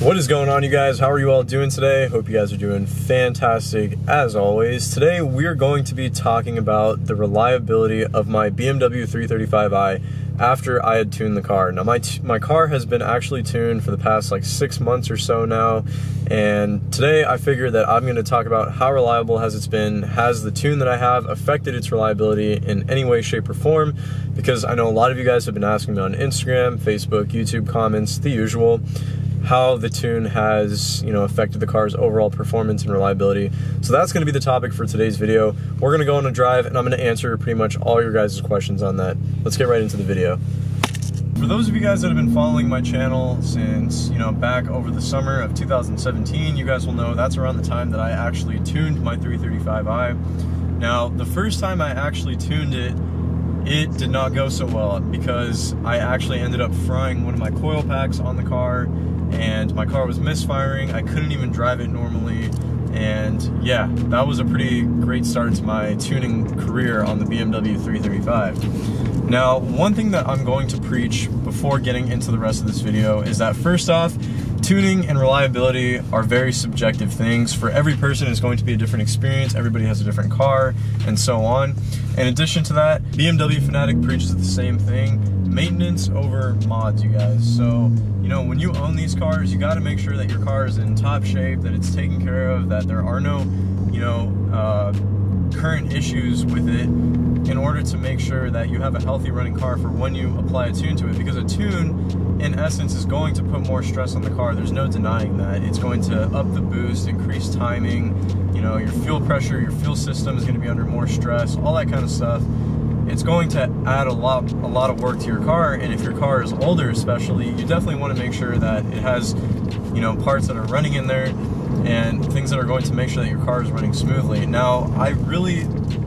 What is going on, you guys? How are you all doing today? Hope you guys are doing fantastic as always. Today we are going to be talking about the reliability of my BMW 335i after I had tuned the car. Now my car has been actually tuned for the past like 6 months or so now, and today I figured that I'm going to talk about how reliable has it been. Has the tune that I have affected its reliability in any way, shape, or form? Because I know a lot of you guys have been asking me on Instagram, Facebook, YouTube comments, the usual, how the tune has, affected the car's overall performance and reliability. So that's going to be the topic for today's video. We're going to go on a drive and I'm going to answer pretty much all your guys' questions on that. Let's get right into the video. For those of you guys that have been following my channel since, back over the summer of 2017, you guys will know that's around the time that I actually tuned my 335i. Now, the first time I actually tuned it, it did not go so well because I actually ended up frying one of my coil packs on the car, and my car was misfiring. I couldn't even drive it normally, and yeah, that was a pretty great start to my tuning career on the BMW 335. Now, one thing that I'm going to preach before getting into the rest of this video is that, first off, tuning and reliability are very subjective things. For every person, it's going to be a different experience. Everybody has a different car, and so on. In addition to that, BMW Fanatic preaches the same thing: maintenance over mods, you guys. So, when you own these cars, you got to make sure that your car is in top shape, that it's taken care of, that there are no, current issues with it, in order to make sure that you have a healthy running car for when you apply a tune to it. Because a tune, in essence, is going to put more stress on the car. There's no denying that. It's going to up the boost, increase timing, your fuel pressure, your fuel system is going to be under more stress, all that kind of stuff. It's going to add a lot of work to your car, and if your car is older especially, you definitely want to make sure that it has, parts that are running in there and things that are going to make sure that your car is running smoothly. Now, I really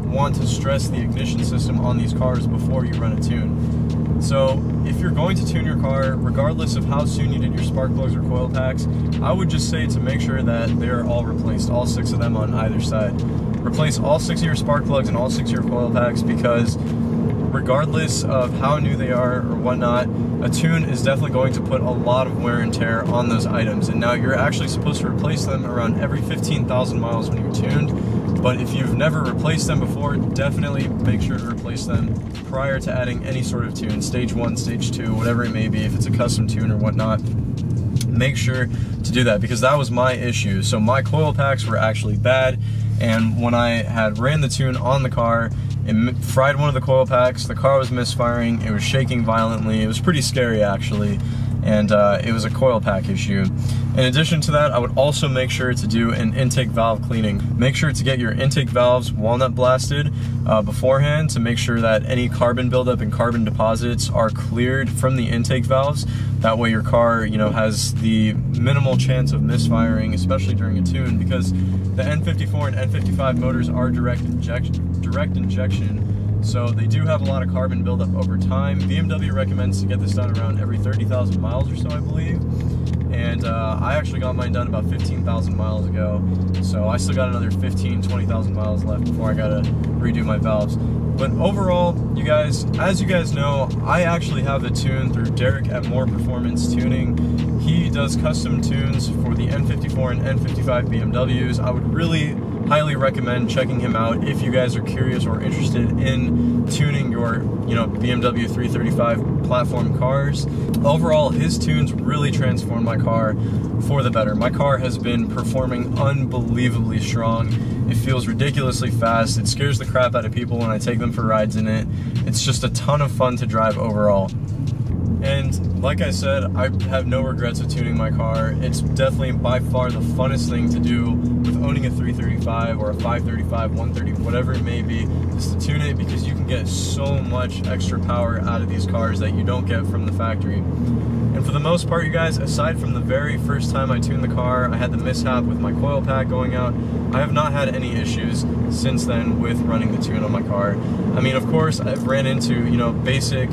want to stress the ignition system on these cars before you run a tune. So if you're going to tune your car, regardless of how soon you did your spark plugs or coil packs, I would just say to make sure that they're all replaced, all 6 of them on either side. Replace all 6 of your spark plugs and all 6 of your coil packs, because regardless of how new they are or whatnot, a tune is definitely going to put a lot of wear and tear on those items. And now you're actually supposed to replace them around every 15,000 miles when you're tuned. But if you've never replaced them before, definitely make sure to replace them prior to adding any sort of tune, stage 1, stage 2, whatever it may be, if it's a custom tune or whatnot. Make sure to do that, because that was my issue. So my coil packs were actually bad, and when I had ran the tune on the car, it fried one of the coil packs, the car was misfiring, it was shaking violently, it was pretty scary actually, and it was a coil pack issue. In addition to that, I would also make sure to do an intake valve cleaning. Make sure to get your intake valves walnut blasted beforehand to make sure that any carbon buildup and carbon deposits are cleared from the intake valves. That way your car, has the minimal chance of misfiring, especially during a tune, because the N54 and N55 motors are direct injection, so they do have a lot of carbon buildup over time. BMW recommends to get this done around every 30,000 miles or so, I believe. And I actually got mine done about 15,000 miles ago, so I still got another 20,000 miles left before I gotta redo my valves. But overall, you guys, as you guys know, I actually have a tune through Derek at More Performance Tuning. He does custom tunes for the N54 and N55 BMWs. I would really highly recommend checking him out if you guys are curious or interested in tuning your, BMW 335 platform cars. Overall, his tunes really transformed my car for the better. My car has been performing unbelievably strong. It feels ridiculously fast. It scares the crap out of people when I take them for rides in it. It's just a ton of fun to drive overall. And like I said, I have no regrets of tuning my car. It's definitely by far the funnest thing to do with owning a 335 or a 535, 130, whatever it may be, is to tune it, because you can get so much extra power out of these cars that you don't get from the factory. And for the most part, you guys, aside from the very first time I tuned the car, I had the mishap with my coil pack going out, I have not had any issues since then with running the tune on my car. I mean, of course, I've ran into, basic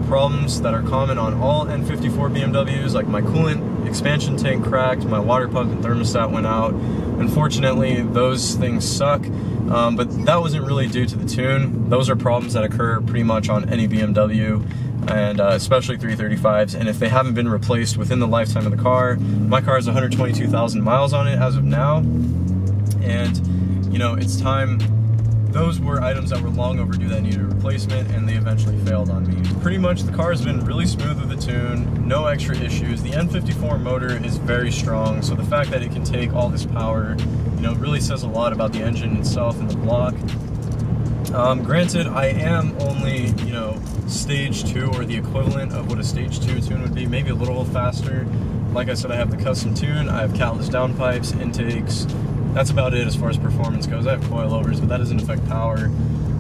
problems that are common on all N54 BMWs, like my coolant expansion tank cracked, my water pump and thermostat went out. Unfortunately, those things suck, but that wasn't really due to the tune. Those are problems that occur pretty much on any BMW. and especially 335s, and if they haven't been replaced within the lifetime of the car. My car has 122,000 miles on it as of now, and you know, it's time. Those were items that were long overdue that needed a replacement, and they eventually failed on me. Pretty much the car has been really smooth with the tune, no extra issues. The N54 motor is very strong, so the fact that it can take all this power, you know, really says a lot about the engine itself and the block. Granted, I am only, you know, stage 2, or the equivalent of what a stage 2 tune would be, maybe a little faster. Like I said, I have the custom tune, I have catless downpipes, intakes. That's about it as far as performance goes. I have coilovers, but that doesn't affect power.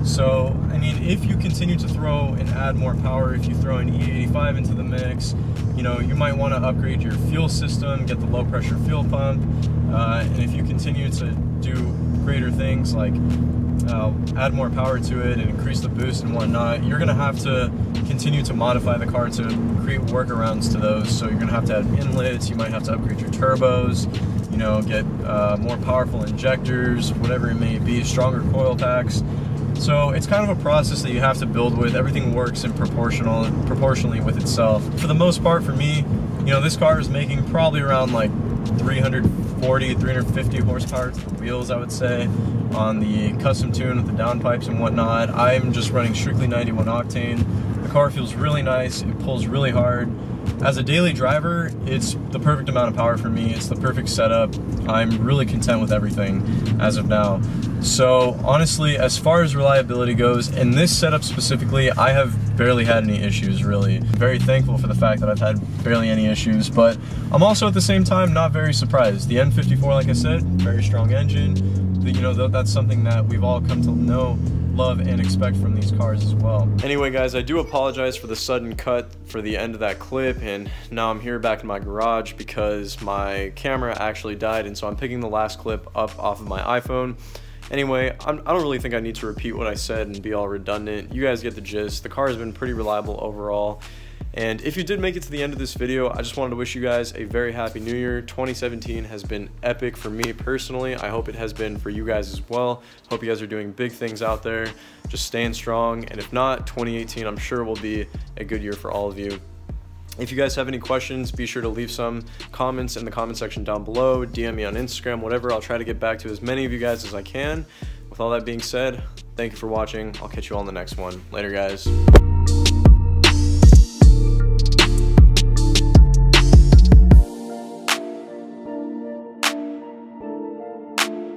So, I mean, if you continue to throw and add more power, if you throw an E85 into the mix, you know, you might want to upgrade your fuel system, get the low pressure fuel pump, and if you continue to do greater things like add more power to it and increase the boost and whatnot, you're going to have to continue to modify the car to create workarounds to those. So you're going to have to add inlets, you might have to upgrade your turbos, you know, get more powerful injectors, whatever it may be, stronger coil packs. So it's kind of a process that you have to build with. Everything works in proportionally with itself. For the most part, for me, you know, this car is making probably around like 340, 350 horsepower to the wheels, I would say, on the custom tune with the downpipes and whatnot. I'm just running strictly 91 octane. The car feels really nice, it pulls really hard. As a daily driver, it's the perfect amount of power for me. It's the perfect setup. I'm really content with everything as of now. So honestly, as far as reliability goes, in this setup specifically, I have barely had any issues, really. Very thankful for the fact that I've had barely any issues, but I'm also at the same time not very surprised. The N54, like I said, very strong engine. You know, that's something that we've all come to know, love, and expect from these cars as well. Anyway, guys, I do apologize for the sudden cut for the end of that clip, and now I'm here back in my garage because my camera actually died, and so I'm picking the last clip up off of my iPhone. Anyway, I don't really think I need to repeat what I said and be all redundant. You guys get the gist. The car has been pretty reliable overall. And if you did make it to the end of this video, I just wanted to wish you guys a very happy new year. 2017 has been epic for me personally. I hope it has been for you guys as well. Hope you guys are doing big things out there. Just staying strong. And if not, 2018 I'm sure will be a good year for all of you. If you guys have any questions, be sure to leave some comments in the comment section down below. DM me on Instagram, whatever. I'll try to get back to as many of you guys as I can. With all that being said, thank you for watching. I'll catch you all in the next one. Later, guys.